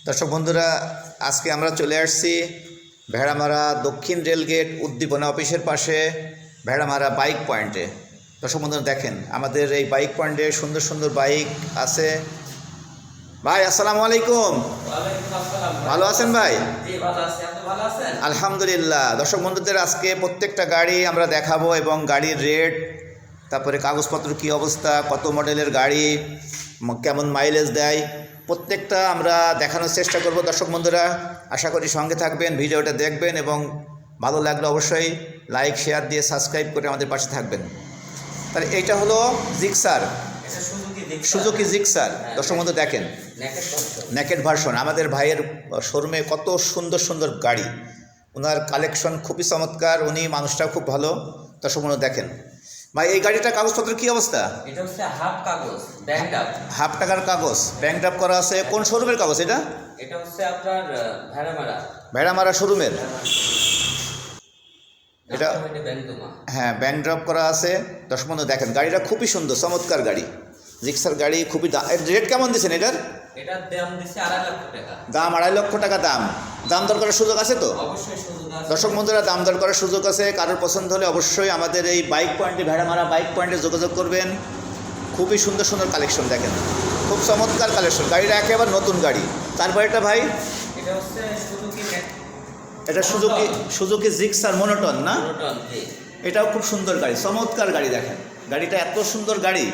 দর্শক বন্ধুরা, আজকে আমরা চলে আসছি ভেড়ামারা দক্ষিণ রেলগেট উদ্দীপনা অফিসের পাশে ভেড়ামারা বাইক পয়েন্টে। দর্শক বন্ধুরা দেখেন, আমাদের এই বাইক পয়েন্টে সুন্দর সুন্দর বাইক আছে। ভাই আসসালামু আলাইকুম। ভালো আছেন ভাই? আলহামদুলিল্লাহ। দর্শক বন্ধুদের আজকে প্রত্যেকটা গাড়ি আমরা দেখাবো এবং গাড়ির রেট, তারপরে কাগজপত্র কী অবস্থা, কত মডেলের গাড়ি, কেমন মাইলেজ দেয়, প্রত্যেকটা আমরা দেখানোর চেষ্টা করব। দর্শক বন্ধুরা আশা করি সঙ্গে থাকবেন, ভিডিওটা দেখবেন এবং ভালো লাগলে অবশ্যই লাইক শেয়ার দিয়ে সাবস্ক্রাইব করে আমাদের পাশে থাকবেন। তাহলে এইটা হলো জিক্সার, সুজুকি জিক্সার। দর্শক বন্ধু দেখেন, নেকেড ভার্সন। আমাদের ভাইয়ের শোরুমে কত সুন্দর সুন্দর গাড়ি, ওনার কালেকশন খুবই চমৎকার, উনি মানুষটাও খুব ভালো। দর্শক বন্ধু দেখেন ভাই, এই গাড়িটার কাগজপত্র কি অবস্থা? এটা হচ্ছে হাফ কাগজ, ব্যাংক আপ, হাফ টাকার কাগজ, ব্যাংক আপ করা আছে। কোন শোরুমের কাগজ এটা? এটা হচ্ছে আপনার ভেড়ামারা শোরুমের। এটা ব্যাংকমা, হ্যাঁ, ব্যাংক ড্রপ করা আছে। দর্শক বন্ধু দেখেন, গাড়িটা খুবই সুন্দর, চমৎকার গাড়ি, জিক্সার গাড়ি। খুবই রেট কেমন দিচ্ছেন এটার? এটার দাম দিচ্ছে 2.5 লক্ষ টাকা। দাম 2.5 লক্ষ টাকা। দাম দর করার সুযোগ আছে তো? অবশ্যই সুযোগ আছে। দর্শক বন্ধুরা, দাম দর করার সুযোগ আছে। কারোর পছন্দ হলে অবশ্যই আমাদের এই বাইক পয়েন্টে, ভেড়ামারা বাইক পয়েন্টে যোগাযোগ করবেন। খুবই সুন্দর সুন্দর কালেকশন দেখেন, খুব চমৎকার কালেকশন। গাড়িটা একেবারে নতুন গাড়ি। তারপর এটা ভাই, এটা হচ্ছে এটা সুজুকি জিক্সার মনোটন না? এটাও খুব সুন্দর গাড়ি, চমৎকার গাড়ি। দেখেন গাড়িটা এত সুন্দর গাড়ি।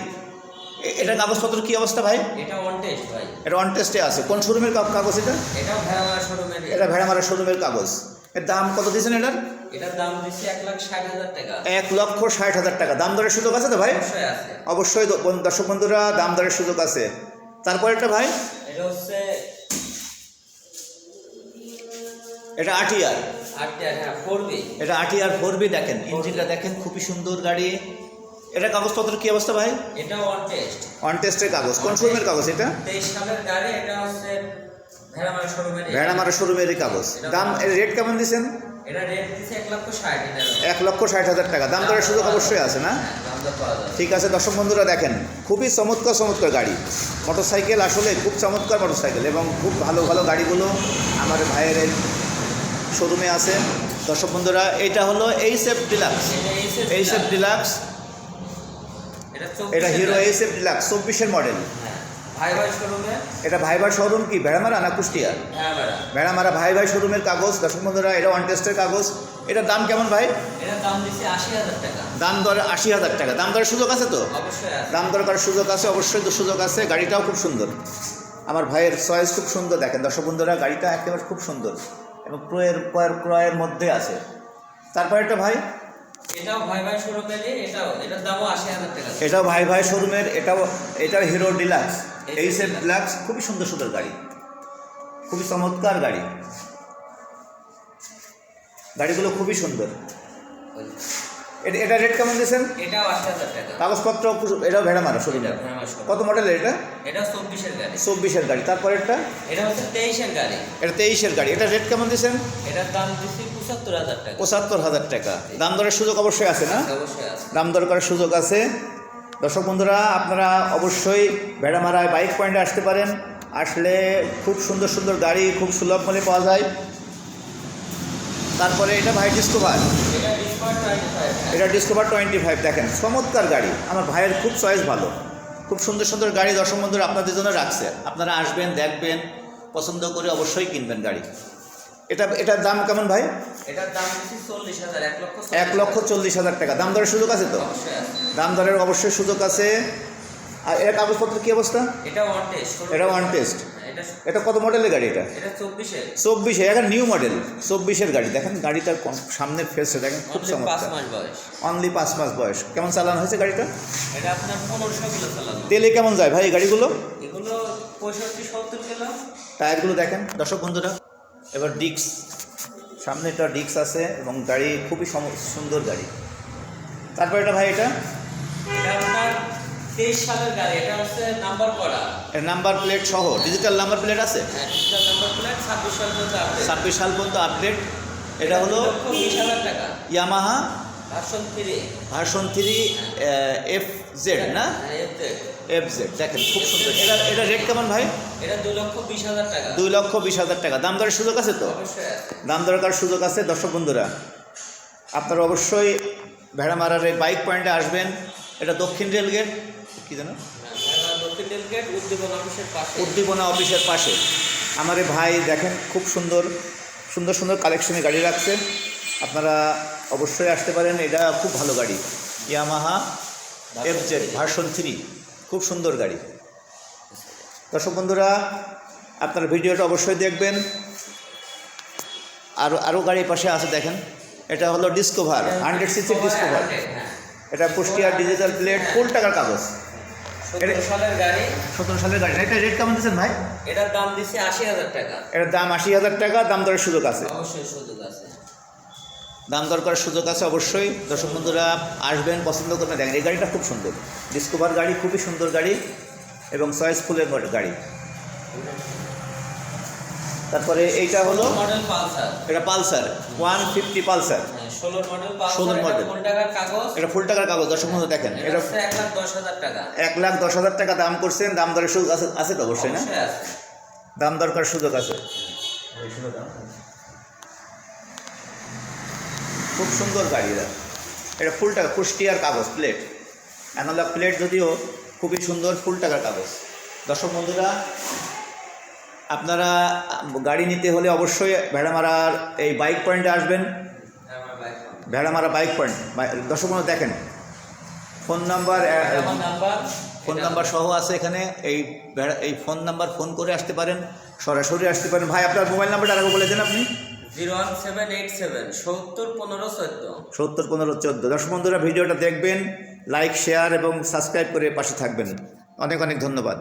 এটা কাগজপত্র কি অবস্থা ভাই? এটা অন টেস্ট ভাই। এটা অন টেস্টে আছে। কোন শোরুমের কাগজ এটা? এটাও ভেড়ামারা শোরুমের। এটা ভেড়ামারা শোরুমের কাগজ। এর দাম কত দিয়েছেন এটার? এটার দাম দিচ্ছে 1,60,000 টাকা। 1,60,000 টাকা। দাম দরের সুযোগ আছে তো ভাই? অবশ্যই আছে। অবশ্যই দর্শক বন্ধুরা, দাম দরের সুযোগ আছে। তারপর এটা ভাই, এটা হচ্ছে এটা আটিয়ার। হ্যাঁ, 4B। এটা আটিয়ার 4B। দেখেন ইঞ্জিনটা দেখেন, খুবই সুন্দর গাড়ি। এটা কাগজপত্র কি অবস্থা ভাই? এটা অন টেস্ট। অন টেস্টের কাগজ। কোন শোরুমের কাগজ এটা? 23 সালের গাড়ি। এটা হচ্ছে ভেড়ামারা শোরুমের। ভেড়ামারা শোরুমেরই কাগজ। দাম রেট কেমন দিচ্ছেন? এটা রেট দিচ্ছে 1,60,000। 1,60,000 টাকা। দাম দরের সুযোগ অবশ্যই আছে না? দাম দর পাওয়া যাবে। ঠিক আছে। দর্শক বন্ধুরা দেখেন, খুবই চমৎকার চমৎকার গাড়ি, মোটরসাইকেল, আসলে খুব চমৎকার মোটরসাইকেল এবং খুব ভালো ভালো গাড়িগুলো আমার ভাইয়ের এই শোরুমে আছে। দর্শক বন্ধুরা, এইটা হলো এইচএফ ডিলাক্স। এইচএফ ডিলাক্স, এটা হিরো এইচএফ ডিলাক্স 24-এর মডেল। ভাই শোরুমে। এটা ভাইবার শোরুম কি ভেড়ামারা না কুষ্টিয়া? ভেড়ামারা ভাই শোরুমের কাগজ। দর্শক বন্ধুরা, এটা অন টেস্টের কাগজ। এটার দাম কেমন ভাই? এটার দাম দিচ্ছে 80,000 টাকা। দাম দর 80,000 টাকা। দাম দরের সুযোগ আছে তো? অবশ্যই আছে। দাম দর করার সুযোগ আছে, অবশ্যই তো সুযোগ আছে। গাড়িটাও খুব সুন্দর, আমার ভাইয়ের চয়েস খুব সুন্দর। দেখেন দর্শক বন্ধুরা, গাড়িটা একেবারে খুব সুন্দর এবং ক্রয়ের মধ্যে আছে। তারপর এটা ভাই, এটাও ভাই শোরুমের। এটার দামও 80,000 টাকা। এটাও ভাই শোরুমের। এটাও হিরো ডিলাক্স, এইচএফ ডিলাক্স। খুবই সুন্দর সুন্দর গাড়ি, খুবই চমৎকার গাড়ি, গাড়িগুলো খুবই সুন্দর। এটা রেট কেমন দিয়েছেন? এটাও 80,000 টাকা। কাগজপত্র এটাও ভেড়ামারা শোরুমের। কত মডেলের এটা? এটা 24-এর গাড়ি। 24-এর গাড়ি। তারপর এটা হচ্ছে 23-এর গাড়ি। এটা 23-এর গাড়ি। এটা রেট কেমন দিয়েছেন? এটার দাম দিচ্ছি 75,000 টাকা। 75,000 টাকা। দাম দরের সুযোগ অবশ্যই আছে না? অবশ্যই আছে। দাম দর করার সুযোগ আছে। দর্শক বন্ধুরা, আপনারা অবশ্যই ভেড়ামারায় বাইক পয়েন্টে আসতে পারেন। আসলে খুব সুন্দর সুন্দর গাড়ি খুব সুলভ মূল্যে পাওয়া যায়। তারপরে এটা ভাই ডিসকভার। এটা ডিসকভার 25। দেখেন চমৎকার গাড়ি, আমার ভাইয়ের খুব চয়েস ভালো, খুব সুন্দর সুন্দর গাড়ি দর্শক বন্ধুরা আপনাদের জন্য রাখছে। আপনারা আসবেন, দেখবেন, পছন্দ করে অবশ্যই কিনবেন গাড়ি। এটার দাম কেমন ভাই? এটার দাম হচ্ছে 40,000, 1,40,000 টাকা। দাম দরের সুযোগ আছে তো? দাম দরের অবশ্যই সুযোগ আছে। আর এর কাগজপত্র কি অবস্থা? এটা ওয়ান টেস্ট। এটা ওয়ান টেস্ট। এটা কত মডেলের গাড়ি? এটা 24-এ। এখন নিউ মডেল 24-এর গাড়ি। দেখেন গাড়িটার সামনের ফেসটা দেখেন, খুব চমৎকার। অনলি 5 মাস বয়স। কেমন চালানো হয়েছে গাড়িটা? এটা আপনার 1500 কিলো চালানো। তেলে কেমন যায় ভাই এই গাড়িগুলো? এগুলো 65-70 কিলো। টায়ারগুলো দেখেন দর্শক বন্ধুরা। এবার ডিস্ক, সামনে একটা ডিস্ক আছে এবং গাড়ি খুবই সুন্দর গাড়ি। তারপর এটা ভাই, এটা আপনার 23 সালের গাড়ি। এটা হচ্ছে নাম্বার করা, এর নাম্বার প্লেট সহ, ডিজিটাল নাম্বার প্লেট আছে। হ্যাঁ, ডিজিটাল নাম্বার প্লেট। 26 সাল পর্যন্ত আপডেট। 26 সাল পর্যন্ত আপডেট। এটা হলো 20,000 টাকা। ইয়ামাহা ভার্সন 3 FZ না? হ্যাঁ, FZ। দেখেন খুব সুন্দর। এটা রেট কেমন ভাই? এটা 2,20,000 টাকা। 2,20,000 টাকা। দাম দরের সুযোগ আছে তো? অবশ্যই আছে। দাম দরকার সুযোগ আছে। দর্শক বন্ধুরা, আপনারা অবশ্যই ভেড়ামারার এই বাইক পয়েন্টে আসবেন। এটা দক্ষিণ রেলগেট কি জানো, দক্ষিণ রেলগেট উদ্দীপনা অফিসের পাশে। উদ্দীপনা অফিসের পাশে। আমার এই ভাই দেখেন খুব সুন্দর সুন্দর সুন্দর কালেকশনের গাড়ি রাখছে, আপনারা অবশ্যই আসতে পারেন। এটা খুব ভালো গাড়ি, ইয়ামাহা FZ ভার্সন 3, খুব সুন্দর গাড়ি। দর্শক বন্ধুরা, আপনারা ভিডিওটা অবশ্যই দেখবেন। আরও গাড়ির পাশে আছে দেখেন, এটা হলো ডিসকভার 100cc ডিসকভার। হ্যাঁ। এটা কুষ্টিয়ার ডিজিটাল প্লেট, ফুল টাকার কাগজ। 17 সালের গাড়ি। 17 সালের গাড়ি। এটা রেট কেমন দিচ্ছেন ভাই? এটার দাম দিচ্ছে 80,000 টাকা। এটার দাম 80,000 টাকা। দাম দরের সুযোগ আছে? অবশ্যই সুযোগ আছে। দাম দর করার সুযোগ আছে অবশ্যই। দর্শক বন্ধুরা আসবেন, পছন্দ করবেন। দেখেন এই গাড়িটা খুব সুন্দর, ডিসকভার গাড়ি, খুবই সুন্দর গাড়ি এবং চয়েসফুলের গাড়ি। তারপরে এইটা হলো মডেল পালসার। এটা Pulsar 150 Pulsar, 16 model Pulsar. 16 model. Full টাকার কাগজ। এটা ফুল টাকার কাগজ। দর্শক বন্ধু দেখেন, এটা 1,10,000 টাকা। 1,10,000 টাকা দাম করছেন। দাম দরের সুযোগ আছে? আছে তো অবশ্যই না? অবশ্যই আছে। দাম দর করার সুযোগ আছে। খুব সুন্দর গাড়ি। এটা ফুল টাকা, কুষ্টিয়ার কাগজ প্লেট, অ্যানালগ প্লেট, যদিও খুবই সুন্দর, ফুল টাকার কাগজ। দর্শক বন্ধুরা, আপনারা গাড়ি নিতে হলে অবশ্যই ভেড়ামারার এই বাইক পয়েন্টে আসবেন। আমার বাইক। Bheramara bike point. দর্শক বন্ধু দেখেন, ফোন নাম্বার ফোন নাম্বার সহ আছে এখানে। এই ফোন নাম্বার ফোন করে আসতে পারেন, সরাসরি আসতে পারেন। ভাই আপনার মোবাইল নাম্বারটা আগে বলে দেন আপনি। 01787 70 15 14। 70 15 14। দর্শক বন্ধুরা, ভিডিওটা দেখবেন, লাইক শেয়ার এবং সাবস্ক্রাইব করে পাশে থাকবেন। অনেক অনেক ধন্যবাদ।